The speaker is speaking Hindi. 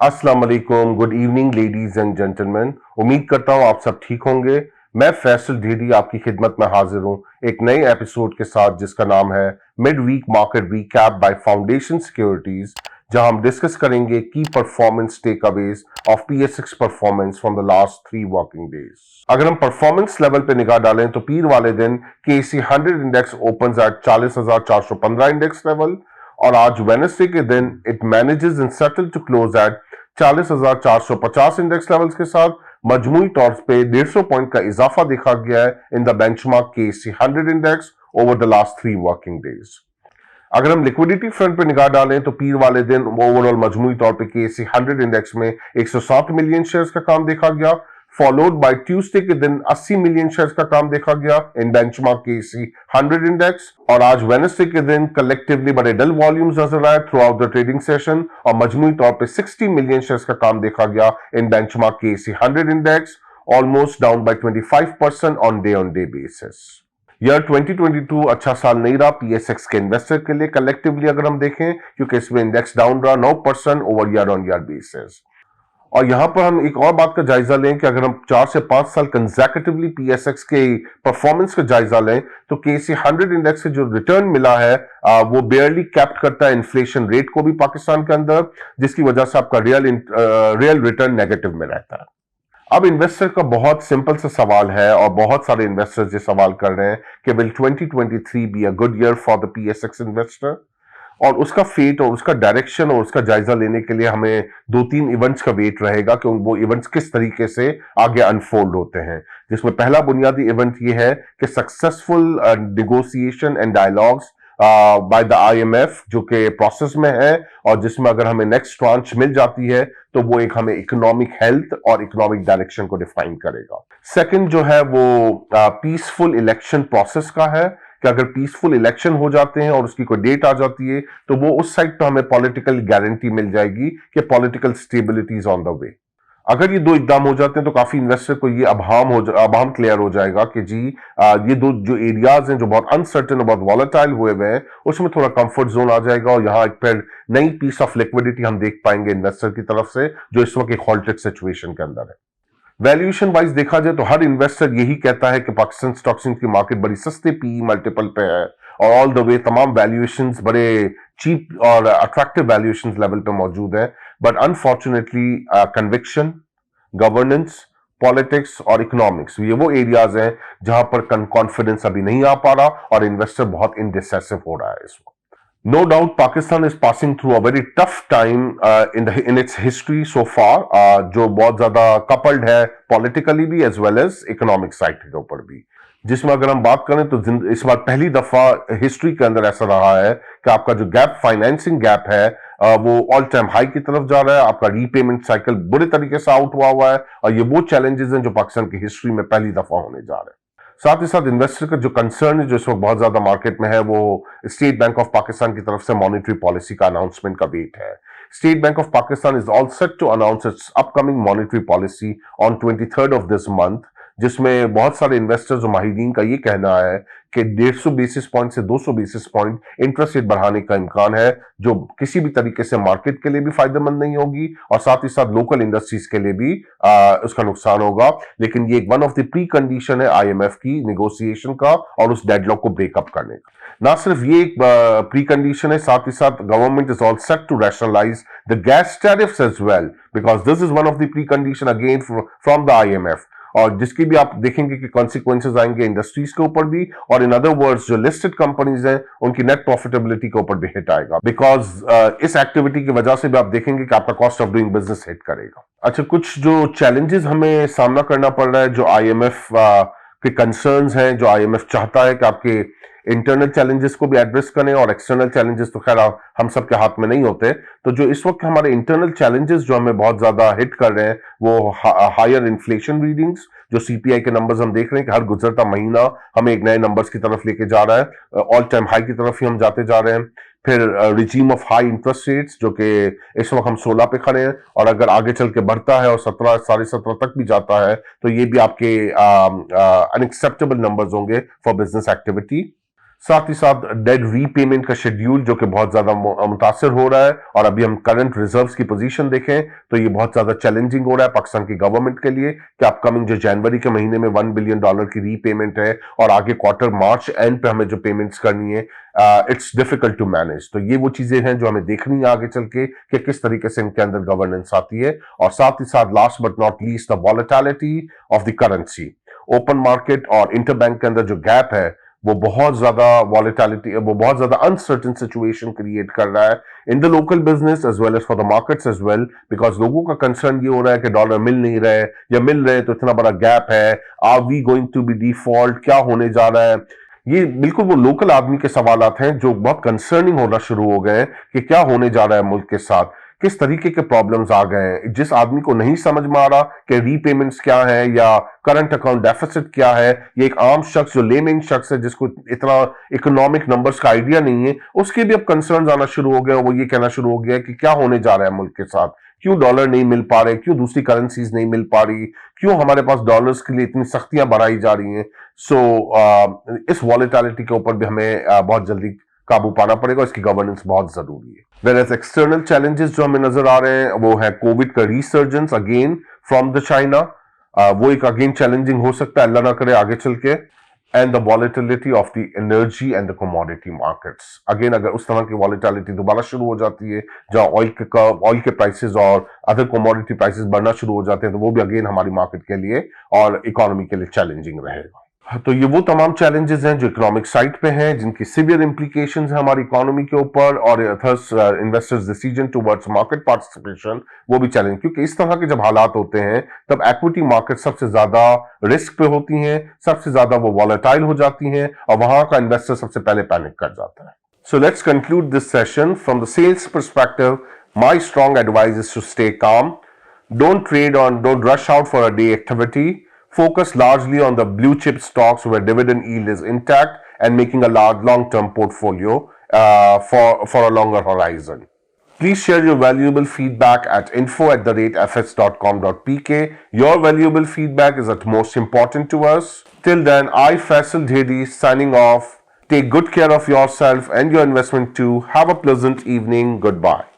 अस्सलाम वालेकुम, good evening ladies and gentleman. उम्मीद करता हूं आप सब ठीक होंगे। मैं फैसल ढेडी आपकी खिदमत में हाजिर हूं एक नए एपिसोड के साथ जिसका नाम है mid week market recap by Foundation Securities, जहां हम डिस्कस करेंगे की performance takeaways of PSX performance from the last 3 working days. अगर हम परफॉर्मेंस लेवल पे निगाह डालें तो पीर वाले दिन KC 100 index open at 40,415 index level, और आज वेडनेसडे के दिन it manages in settle to close at 40,450 index levels के साथ मजमूई तौर पे 150 पॉइंट का इजाफा देखा गया है in the benchmark KC 100 index over the last 3 working days. अगर हम लिक्विडिटी फ्रंट पे निगाह डालें तो पीर वाले दिन ओवरऑल मजमूई तौर पे KC 100 इंडेक्स में 107 मिलियन शेयर्स का काम देखा गया, फॉलोड बाय ट्यूसडे के दिन 80 मिलियन शेयर्स का काम देखा गया इन बेंचमार्क KC 100 इंडेक्स। और आज वेडनेसडे के दिन कलेक्टिवली बड़े डल वॉल्यूम्स नजर आए through out the trading session और मजमूई तौर पे 60 मिलियन शेयर्स का काम देखा गया इन benchmark KC 100 index, almost down by 25% on day basis. Year 2022 अच्छा साल नहीं रहा PSX के इन्वेस्टर के लिए कलेक्टिवली अगर हम देखें, क्योंकि इसमें इंडेक्स डाउन रहा 9% over year on year basis. और यहां पर हम एक और बात का जायजा लें कि अगर हम 4 से 5 साल कंसेक्यूटिवली PSX के परफॉर्मेंस का जायजा लें तो KC 100 इंडेक्स से जो रिटर्न मिला है वो बेयरली कैप्ट करता है इन्फ्लेशन रेट को भी पाकिस्तान के अंदर, जिसकी वजह से आपका रियल रिटर्न नेगेटिव में रहता है। अब इन्वेस्टर का बहुत सिंपल सा सवाल है और बहुत सारे इन्वेस्टर्स ये सवाल कर रहे हैं कि will 2023 be a good year for the PSX investor, और उसका फेट और उसका डायरेक्शन और उसका जायजा लेने के लिए हमें 2-3 इवेंट्स का वेट रहेगा कि वो इवेंट्स किस तरीके से आगे अनफोल्ड होते हैं। जिसमें पहला बुनियादी इवेंट ये है कि successful negotiation and dialogues by the IMF जो कि प्रोसेस में है, और जिसमें अगर हमें नेक्स्ट ट्रांच मिल जाती है तो वो एक हमें इकोनॉमिक हेल्थ और इकोनॉमिक डायरेक्शन को डिफाइन करेगा। सेकंड जो है वो पीसफुल इलेक्शन प्रोसेस का है कि अगर पीसफुल इलेक्शन हो जाते हैं और उसकी कोई डेट आ जाती है तो वो उस साइड पर हमें पॉलिटिकल गारंटी मिल जाएगी कि political stability is on the way. अगर ये दो इकदाम हो जाते हैं तो काफी इन्वेस्टर को ये अभाम क्लियर हो जाएगा कि जी ये दो जो एरियाज हैं जो बहुत अनसर्टेन और बहुत वॉलेटाइल हुए हैं उसमें थोड़ा कंफर्ट जोन आ जाएगा, और यहाँ एक फिर नई पीस ऑफ लिक्विडिटी हम देख पाएंगे इन्वेस्टर की तरफ से जो इस वक्त एक हॉल्टेड सिचुएशन के अंदर है। वैल्यूएशन वाइज देखा जाए तो हर इन्वेस्टर यही कहता है कि पाकिस्तान स्टॉक एक्सचेंज की मार्केट बड़ी सस्ते PE मल्टीपल पे है और ऑल द वे तमाम वैल्यूएशंस बड़े चीप और अट्रैक्टिव वैल्यूएशंस लेवल पे मौजूद है। But unfortunately conviction, governance, politics और इकोनॉमिक्स ये वो एरियाज हैं जहां पर कॉन्फिडेंस अभी नहीं आ पा रहा और इन्वेस्टर बहुत इनडिसेसिव हो रहा है इस वक्त। No doubt, Pakistan is passing through a very tough time in its history so far, जो बहुत ज्यादा कपल्ड है पॉलिटिकली भी as well as economic side के ऊपर भी, जिसमें अगर हम बात करें तो इस बार पहली दफा हिस्ट्री के अंदर ऐसा रहा है कि आपका जो गैप फाइनेंसिंग गैप है वो ऑल टाइम हाई की तरफ जा रहा है, आपका रीपेमेंट साइकिल बुरे तरीके से आउट हुआ है, और ये वो चैलेंजेस हैं जो पाकिस्तान की हिस्ट्री में पहली दफा होने जा रहे हैं। साथ ही साथ इन्वेस्टर का जो कंसर्न है जो इस वक्त बहुत ज्यादा मार्केट में है वो स्टेट बैंक ऑफ पाकिस्तान की तरफ से मॉनेटरी पॉलिसी का अनाउंसमेंट का वेट है। State Bank of Pakistan is all set to announce its upcoming monetary policy on 23rd of this month, जिसमें बहुत सारे इन्वेस्टर्स और माहिरीन का ये कहना है कि 150 बेसिस पॉइंट से 200 बेसिस पॉइंट इंटरेस्ट रेट बढ़ाने का इम्कान है, जो किसी भी तरीके से मार्केट के लिए भी फायदेमंद नहीं होगी और साथ ही साथ लोकल इंडस्ट्रीज के लिए भी उसका नुकसान होगा। लेकिन ये one of the pre condition है IMF की निगोसिएशन का और उस डेडलॉक को ब्रेकअप करने का। ना सिर्फ ये एक प्री कंडीशन है, साथ ही साथ government is all set to rationalise the gas tariffs as well, because this is one of the pre condition again from the IMF, और जिसकी भी आप देखेंगे कि कॉन्सिक्वेंसेज आएंगे इंडस्ट्रीज के ऊपर भी, और इन अदर वर्ड्स जो लिस्टेड कंपनीज हैं उनकी नेट प्रॉफिटेबिलिटी के ऊपर भी हिट आएगा, बिकॉज इस एक्टिविटी की वजह से भी आप देखेंगे कि आपका cost of doing business hit करेगा। अच्छा, कुछ जो चैलेंजेस हमें सामना करना पड़ रहा है, जो IMF के कंसर्न्स हैं, जो IMF चाहता है कि आपके इंटरनल चैलेंजेस को भी एड्रेस करें, और एक्सटर्नल चैलेंजेस तो खैर हम सब के हाथ में नहीं होते। तो जो इस वक्त हमारे इंटरनल चैलेंजेस जो हमें बहुत ज्यादा हिट कर रहे हैं वो हायर इन्फ्लेशन रीडिंग्स, जो CPI के नंबर्स हम देख रहे हैं कि हर गुजरता महीना हमें एक नए नंबर्स की तरफ लेके जा रहा है, ऑल टाइम हाई की तरफ ही हम जाते जा रहे हैं। फिर regime of high interest rates जो कि इस वक्त हम 16 पे खड़े हैं, और अगर आगे चल के बढ़ता है और 17 17.5 तक भी जाता है तो ये भी आपके अनएक्सेप्टेबल नंबर्स होंगे फॉर बिजनेस एक्टिविटी। साथ ही साथ डेट रीपेमेंट का शेड्यूल जो कि बहुत ज्यादा मुतासर हो रहा है, और अभी हम करंट रिजर्व्स की पोजीशन देखें तो ये बहुत ज्यादा चैलेंजिंग हो रहा है पाकिस्तान की गवर्नमेंट के लिए कि अपकमिंग जो जनवरी के महीने में $1 बिलियन की रीपेमेंट है और आगे क्वार्टर मार्च एंड पे हमें जो पेमेंट्स करनी है, इट्स डिफिकल्ट टू मैनेज। तो ये वो चीजें हैं जो हमें देखनी है आगे चल के कि किस तरीके से इनके अंदर गवर्नेंस आती है। और साथ ही साथ last but not least the volatility of the currency. Open market और इंटरबैंक के अंदर जो गैप है वो बहुत ज्यादा वॉलेटिलिटी, वो बहुत ज्यादा अनसर्टेन सिचुएशन क्रिएट कर रहा है in the local business as well as for the markets as well, because लोगों का कंसर्न ये हो रहा है कि डॉलर मिल नहीं रहे, या मिल रहे तो इतना बड़ा गैप है, are we going to be default, क्या होने जा रहा है। ये बिल्कुल वो लोकल आदमी के सवालात हैं जो बहुत कंसर्निंग होना शुरू हो गए हैं कि क्या होने जा रहा है मुल्क के साथ, किस तरीके के प्रॉब्लम्स आ गए हैं। जिस आदमी को नहीं समझ में आ रहा कि रीपेमेंट्स क्या है या करंट अकाउंट डेफिसिट क्या है, ये एक आम शख्स जो लेमेन शख्स है जिसको इतना इकोनॉमिक नंबर्स का आइडिया नहीं है, उसके भी अब कंसर्न्स आना शुरू हो गए। वो ये कहना शुरू हो गया कि क्या होने जा रहा है मुल्क के साथ, क्यों डॉलर नहीं मिल पा रहे, क्यों दूसरी करेंसीज नहीं मिल पा रही, क्यों हमारे पास डॉलर्स के लिए इतनी सख्तियां बढ़ाई जा रही हैं। इस वॉलेटिलिटी के ऊपर भी हमें बहुत जल्दी काबू पाना पड़ेगा, इसकी गवर्नेंस बहुत जरूरी है। वेयर एक्सटर्नल चैलेंजेस जो हमें नजर आ रहे हैं वो है कोविड का resurgence again from the China, वो एक अगेन चैलेंजिंग हो सकता है, अल्लाह ना करे आगे चल के। And the volatility of the energy and the commodity markets, again अगर उस तरह की वॉलेटिलिटी दोबारा शुरू हो जाती है जहां ऑयल के प्राइसेस और अदर कमोडिटी प्राइसेस बढ़ना शुरू हो जाते हैं, तो वो भी अगेन हमारी मार्केट के लिए और इकोनॉमी के लिए चैलेंजिंग रहेगा। तो ये वो तमाम चैलेंजेस हैं जो इकोनॉमिक साइड पे हैं, जिनकी सीवियर इंप्लीकेशंस है हमारी इकोनॉमी के ऊपर, और thus investors decision towards market participation वो भी चैलेंज, क्योंकि इस तरह के जब हालात होते हैं तब इक्विटी मार्केट सबसे ज्यादा रिस्क पे होती हैं, सबसे ज्यादा वो वॉलेटाइल हो जाती हैं, और वहां का इन्वेस्टर सबसे पहले पैनिक कर जाता है। So let's conclude this session from the sales perspective. My strong advice is to stay calm, don't rush out for a day activity. Focus largely on the blue chip stocks where dividend yield is intact and making a large long-term portfolio for a longer horizon. Please share your valuable feedback at info@fs.com.pk. Your valuable feedback is at most important to us. Till then, I Faisal Dhedi signing off. Take good care of yourself and your investment too. Have a pleasant evening. Goodbye.